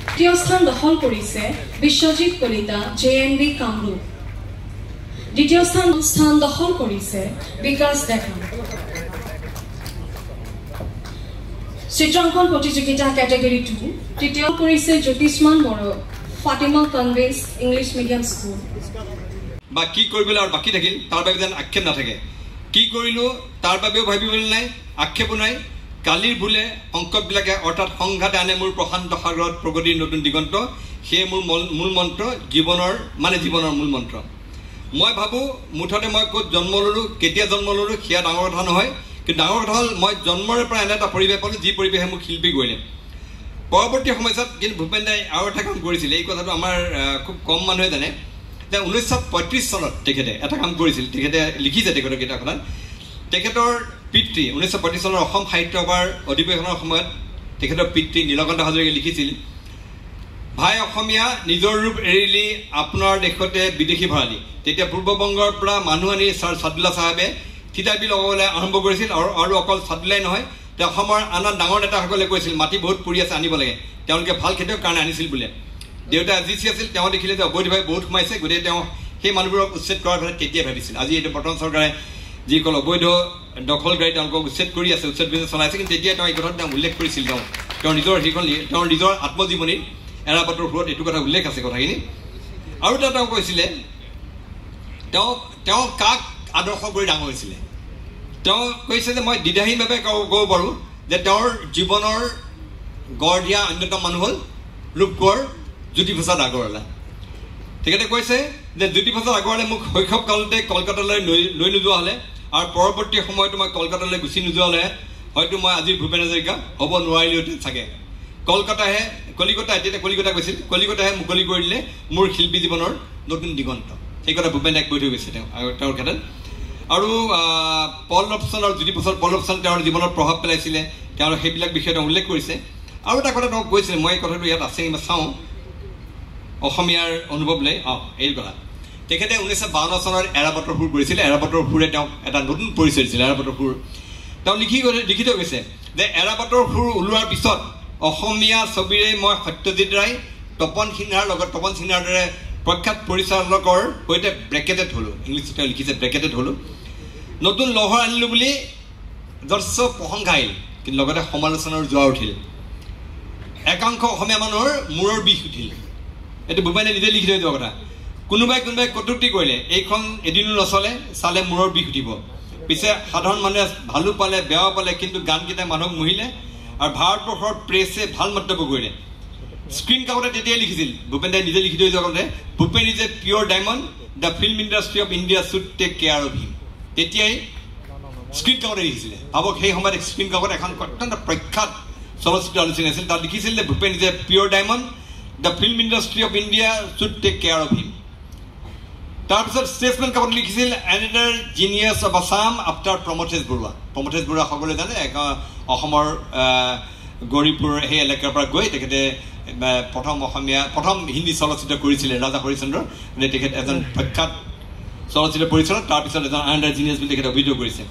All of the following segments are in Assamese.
দ্বিতীয় স্থান দখল কৰিছে বিশ্বজিৎ কলিতা JNV কামৰূপ দ্বিতীয় স্থান দখল কৰিছে বিকাশ ডেকা চিত্ৰাংকন প্ৰতিযোগিতা কেটেগৰী 2 তৃতীয় কৰিছে Jyotishman Boro Fatima convent's English medium school বা কি কৰিবলৈ আৰু বাকি থাকিল তাৰ বাবে যেন আক্ষেপ নাথাকে কি কৰিলো তাৰ বাবেও ভাবিবলৈ নাই আক্ষেপো নাই কালিৰ ভুলে অংকবিলাকে অৰ্থাৎ সংঘাতে আনে মোৰ প্ৰশান্ত সাগৰত প্ৰগতিৰ নতুন দিগন্ত সেই মোৰ মূল মন্ত্ৰ জীৱনৰ মূল মন্ত্ৰ মই ভাবো মুঠতে মই ক'ত জন্ম ল'লো কেতিয়া জন্ম ল'লো সেয়া ডাঙৰ কথা নহয় কিন্তু ডাঙৰ কথা হ'ল মই জন্মৰে পৰা এনে এটা পৰিৱেশ পালোঁ যি পৰিৱেশে মোক শিল্পী কৰিলে পৰৱৰ্তী সময়ত কিন্তু ভূপেন দাই আৰু এটা কাম কৰিছিলে এই কথাটো আমাৰ খুব কম মানুহে জানে যে 1935 চনত তেখেতে এটা কাম কৰিছিল তেখেতে লিখিছে তেখেতৰ কিতাপখনত তেখেতৰ পিতৃ 1935 চনৰ অসম সাহিত্য সভাৰ অধিৱেশনৰ সময়ত তেখেতৰ পিতৃ নীলকণ্ঠ হাজৰিকাই লিখিছিল ভাই অসমীয়া নিজৰ ৰূপ এৰিলি আপোনাৰ দেশতে বিদেশী ভৰালি তেতিয়া পূৰ্ববংগৰ পৰা মানুহ আনি ছাৰ ছাদুল্লা চাহাবে থিতাপি লগাবলৈ আৰম্ভ কৰিছিল আৰু অকল ছাদুল্লাই নহয় তেওঁ অসমৰ আন ডাঙৰ নেতাসকলে কৈছিল মাটি বহুত পৰি আছে আনিব লাগে তেওঁলোকে ভাল খেতিৰ কাৰণে আনিছিল বোলে দেউতা জিচি আছিল তেওঁ দেখিলে যে অবৈধভাৱে বহুত সোমাইছে গতিকে তেওঁ সেই মানুহবোৰক উচ্ছেদ কৰাৰ কথা তেতিয়া ভাবিছিল আজি এইটো বৰ্তমান চৰকাৰে যিসকল অবৈধ দখলকাৰী তেওঁলোকক উচ্ছেদ কৰি আছে উচ্ছেদ বিজনেছ চলাইছে কিন্তু তেতিয়া তেওঁ এই কথাটো তেওঁ উল্লেখ কৰিছিল তেওঁৰ নিজৰ আত্মজীৱনীত এৰাবাটৰ সুৰত এইটো কথা উল্লেখ আছে কথাখিনি আৰু এটা তেওঁ কৈছিলে তেওঁ কাক আদৰ্শ কৰি ডাঙৰ হৈছিলে তেওঁ কৈছে যে মই দ্বিধাহীনভাৱে ক'ব পাৰোঁ যে তেওঁৰ জীৱনৰ গঢ় দিয়া অন্যতম মানুহ হ'ল ৰূপকোঁৱৰ জ্যোতিপ্ৰসাদ আগৰৱালা তেখেতে কৈছে যে জ্যোতিপ্ৰসাদ আগৰৱালাই মোক শৈশৱ কালতে কলকাতালৈ লৈ নোযোৱা হ'লে আৰু পৰৱৰ্তী সময়তো মই কলকাতালৈ গুচি নোযোৱা হ'লে হয়তো মই আজি ভূপেন হাজৰিকা হ'ব নোৱাৰিলোহেঁতেন চাগে কলিকতা গৈছিল কলিকতাহে মুকলি কৰি দিলে মোৰ শিল্পী জীৱনৰ নতুন দিগন্ত সেই কথা ভূপেন দাই কৈ থৈ গৈছে তেওঁৰ ক্ষেত্ৰত আৰু পল ৰবচন আৰু জ্যোতিপ্ৰসাদ পল ৰবচন তেওঁৰ জীৱনত প্ৰভাৱ পেলাইছিলে তেওঁ সেইবিলাক বিষয়ে তেওঁ উল্লেখ কৰিছে আৰু এটা কথা তেওঁ কৈছিলে মই এই কথাটো ইয়াত আছে কিবা চাওঁ অসমীয়াৰ অনুভৱ লৈ এই কথা তেখেতে 1952 চনত এৰাবাটৰ সুৰ কৰিছিলে এৰাবাটৰ সুৰে তেওঁক এটা নতুন পৰিচয় দিছিলে এৰাবাটৰ সুৰ তেওঁ লিখি থৈ গৈছে যে এৰাবাটৰ সুৰ ওলোৱাৰ পিছত অসমীয়া ছবিৰে মই সত্যজিৎ ৰায় তপন সিনহাৰ দৰে প্ৰখ্যাত পৰিচালকৰ সৈতে ব্ৰেকেটেড হ'লো ইংলিছত তেওঁ লিখিছে ব্ৰেকেটেড হ'লো নতুন লহৰ আনিলোঁ বুলি যথেষ্ট প্ৰশংসা আহিল কিন্তু লগতে সমালোচনাৰ জোৱাৰ উঠিল একাংশ অসমীয়া মানুহৰ মূৰৰ বিষ উঠিল এইটো ভূপেনে নিজে লিখি থৈ যোৱা কথা কোনোবাই কটুক্তি কৰিলে এইখন এদিনো নচলে চালে মূৰৰ বিষ উঠিব পিছে সাধাৰণ মানুহে ভালো পালে বেয়াও পালে কিন্তু গানকেইটাই মানুহক মুহিলে আৰু ভাৰতবৰ্ষৰ প্ৰেছে ভাল মন্তব্য কৰিলে স্ক্ৰীন কাগজে তেতিয়াই লিখিছিল ভূপেন দাই নিজে লিখি থৈ যোৱা কথা Bhupen is a pure diamond the film industry of India should take care of him তেতিয়াই স্ক্ৰীন কাগজে লিখিছিলে ভাবক সেই সময়ত স্ক্ৰীন কাগজত এখন অত্যন্ত প্ৰখ্যাত চলচ্চিত্ৰ আলোচনী আছিল তাত লিখিছিল যে Bhupen is a pure diamond the film industry of India should take care of him তাৰপিছত ষ্টেটছমেন কাগজত লিখিছিল another genius of Assam after Pramathesh Barua সকলোৱে জানে অসমৰ গৌৰীপুৰ সেই এলেকাৰ পৰা গৈ তেখেতে প্ৰথম হিন্দী চলচ্চিত্ৰ কৰিছিলে ৰাজা হৰিচন্দ্ৰ তেখেত এজন প্ৰখ্যাত চলচ্চিত্ৰ পৰিচালক তাৰপিছত এজন এনাডাৰ জিনিয়াছ বুলি তেখেতে অভিযোগ কৰিছে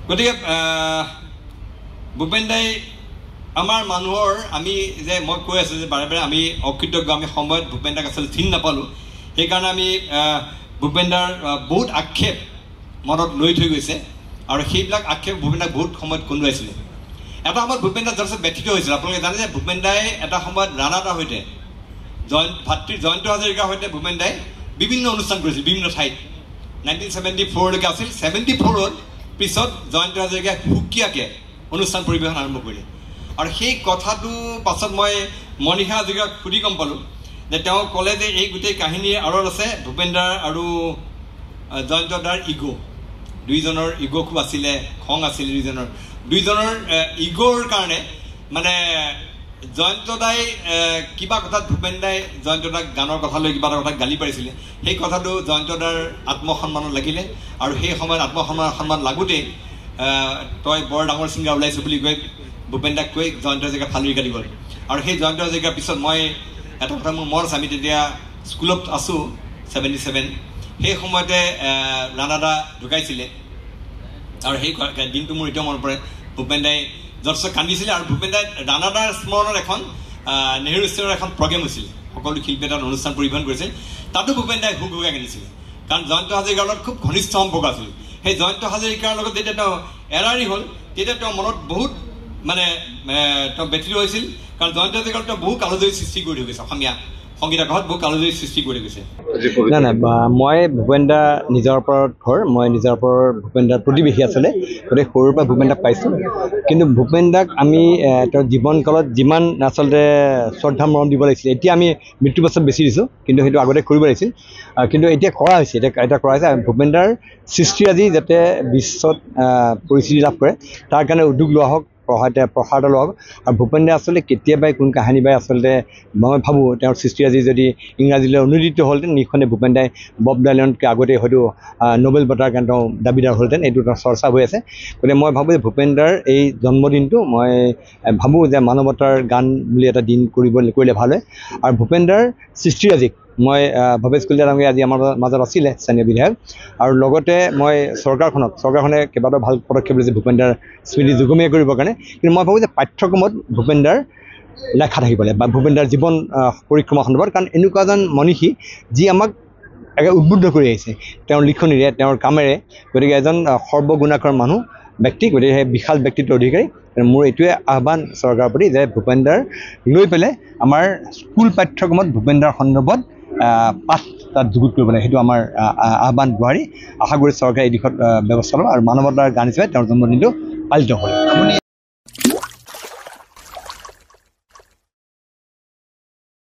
গতিকে ভূপেন দাই আমাৰ মানুহৰ আমি যে মই কৈ আছোঁ যে বাৰে বাৰে আমি অকৃতজ্ঞ আমি সময়ত ভূপেন দাক আচলতে চিনি নাপালোঁ সেইকাৰণে আমি ভূপেন দাৰ বহুত আক্ষেপ মনত লৈ থৈ গৈছে আৰু সেইবিলাক আক্ষেপ ভূপেন দাক বহুত সময়ত কন্দুৱাইছিলে এটা সময়ত ভূপেন দা যথেষ্ট ব্যথিত হৈছিল আপোনালোকে জানে যে ভূপেন দাই এটা সময়ত ৰাণা দাৰ সৈতে ভাতৃ জয়ন্ত হাজৰিকাৰ সৈতে ভূপেন দাই বিভিন্ন অনুষ্ঠান কৰিছিল বিভিন্ন ঠাইত 1974লৈকে আছিল 74ত পিছত জয়ন্ত হাজৰিকাই সুকীয়াকৈ অনুষ্ঠান পৰিৱেশন আৰম্ভ কৰিলে আৰু সেই কথাটো পাছত মই মণিষা হাজৰিকাক সুধি গম পালোঁ যে তেওঁ ক'লে যে এই গোটেই কাহিনীৰ আঁৰত আছে ভূপেন দাৰ আৰু জয়ন্ত দাৰ ইগ' দুইজনৰ ইগ' খুব আছিলে খং আছিল দুইজনৰ ইগ'ৰ কাৰণে মানে জয়ন্ত দাই কিবা কথাত ভূপেন দাই জয়ন্ত দাক গানৰ কথা লৈ কিবা এটা কথাত গালি পাৰিছিলে সেই কথাটো জয়ন্ত দাৰ আত্মসন্মানত লাগিলে আৰু সেই সময়ত আত্মসন্মান লাগোঁতেই তই বৰ ডাঙৰ ছিংগাৰ ওলাইছোঁ বুলি কৈ ভূপেন দাক কৈ জয়ন্ত হাজৰিকা ফালৰি কাটি গ'ল আৰু সেই জয়ন্ত হাজৰিকাৰ পিছত মই এটা কথা মোৰ মনত আছে আমি তেতিয়া স্কুলত আছোঁ 77 সেই সময়তে ৰাণা দা ঢুকাইছিলে আৰু সেই দিনটো মোৰ এতিয়াও মনত পৰে ভূপেন দাই যথেষ্ট কান্দিছিলে আৰু ভূপেন দাই ৰাণাদাৰ স্মৰণৰ এখন নেহেৰু ষ্টেডিয়ামৰ এখন প্ৰগ্ৰেম হৈছিল সকলো শিল্পীয়ে তাত অনুষ্ঠান পৰিৱেশন কৰিছিল তাতো ভূপেন দাই হুক হুকাই কান্দিছিলে কাৰণ জয়ন্ত হাজৰিকাৰ লগত খুব ঘনিষ্ঠ সম্পৰ্ক আছিল সেই জয়ন্ত হাজৰিকাৰ লগত যেতিয়া তেওঁ এৰাৰি হ'ল তেতিয়া তেওঁৰ মনত বহুত মানে তেওঁ ব্যথিত হৈছিল কাৰণ জয়ন্ত হাজৰিকাৰ তেওঁ বহু কালজয়ী সৃষ্টি কৰি থৈ গৈছে অসমীয়া সংগীত আগত বহু কালজয়ী সৃষ্টি কৰি গৈছে নাই নাই মই ভূপেন দা নিজৰ ওপৰত ঘৰ মই নিজৰ ওপৰত ভূপেন দাৰ প্ৰতিবেশী আছিলে গতিকে সৰুৰ পৰা ভূপেন দাক পাইছোঁ কিন্তু ভূপেন দাক আমি তেওঁৰ জীৱনকালত যিমান আচলতে শ্ৰদ্ধা মৰম দিব লাগিছিল এতিয়া আমি মৃত্যু পাছত বেছি দিছোঁ কিন্তু সেইটো আগতে কৰিব লাগিছিল কিন্তু এতিয়া কৰা হৈছে এতিয়া কৰা হৈছে ভূপেন দাৰ সৃষ্টিৰাজি যাতে বিশ্বত পৰিচিতি লাভ কৰে তাৰ কাৰণে উদ্যোগ লোৱা হওক প্ৰসাৰ লোৱা হওক আৰু ভূপেন দাই আচলতে কেতিয়াবাই কোন কাহিনী বাই আচলতে মই ভাবোঁ তেওঁৰ সৃষ্টিৰাজি যদি ইংৰাজীলৈ অনুদিত হ'লহেঁতেন নিখনে ভূপেন দাই বব ডাইলনতকৈ আগতে হয়তো নোবেল বঁটাৰ কাৰণে তেওঁ দাবীদাৰ হ'লহেঁতেন এইটো তেওঁৰ চৰ্চা হৈ আছে গতিকে মই ভাবোঁ যে ভূপেন দাৰ এই জন্মদিনটো মই ভাবোঁ যে মানৱতাৰ গান বুলি এটা দিন কৰিলে ভাল হয় আৰু ভূপেন দাৰ সৃষ্টিৰাজিক মই ভৱেশ কলিতা ডাঙৰীয়া আজি আমাৰ মাজত আছিলে স্থানীয় বিধায়ক আৰু লগতে মই চৰকাৰখনে কেইবাটাও ভাল পদক্ষেপ লৈছে ভূপেন দাৰ স্মৃতি যুগমীয়া কৰিবৰ কাৰণে কিন্তু মই ভাবোঁ যে পাঠ্যক্ৰমত ভূপেন দাৰ লেখা থাকিব লাগে বা ভূপেন দাৰ জীৱন পৰিক্ৰমা সন্দৰ্ভত কাৰণ এনেকুৱা এজন মনীষী যি আমাক একে উদ্বুদ্ধ কৰি আহিছে তেওঁৰ লিখনিৰে তেওঁৰ কামেৰে গতিকে এজন সৰ্বগুণাকৰ মানুহ ব্যক্তি গতিকে সেই বিশাল ব্যক্তিত্বৰ অধিকাৰী মোৰ এইটোৱে আহ্বান চৰকাৰৰ প্ৰতি যে ভূপেন দাৰ লৈ পেলাই আমাৰ স্কুল পাঠ্যক্ৰমত ভূপেন দাৰ সন্দৰ্ভত পাঠ তাত যুগুত কৰিব লাগে সেইটো আমাৰ আহ্বান গুৱাহাটী আশা কৰি চৰকাৰে এই দিশত ব্যৱস্থা ল'ব আৰু মানৱতাৰ গান হিচাপে তেওঁৰ জন্মদিনটো পালিত হ'ল আপুনি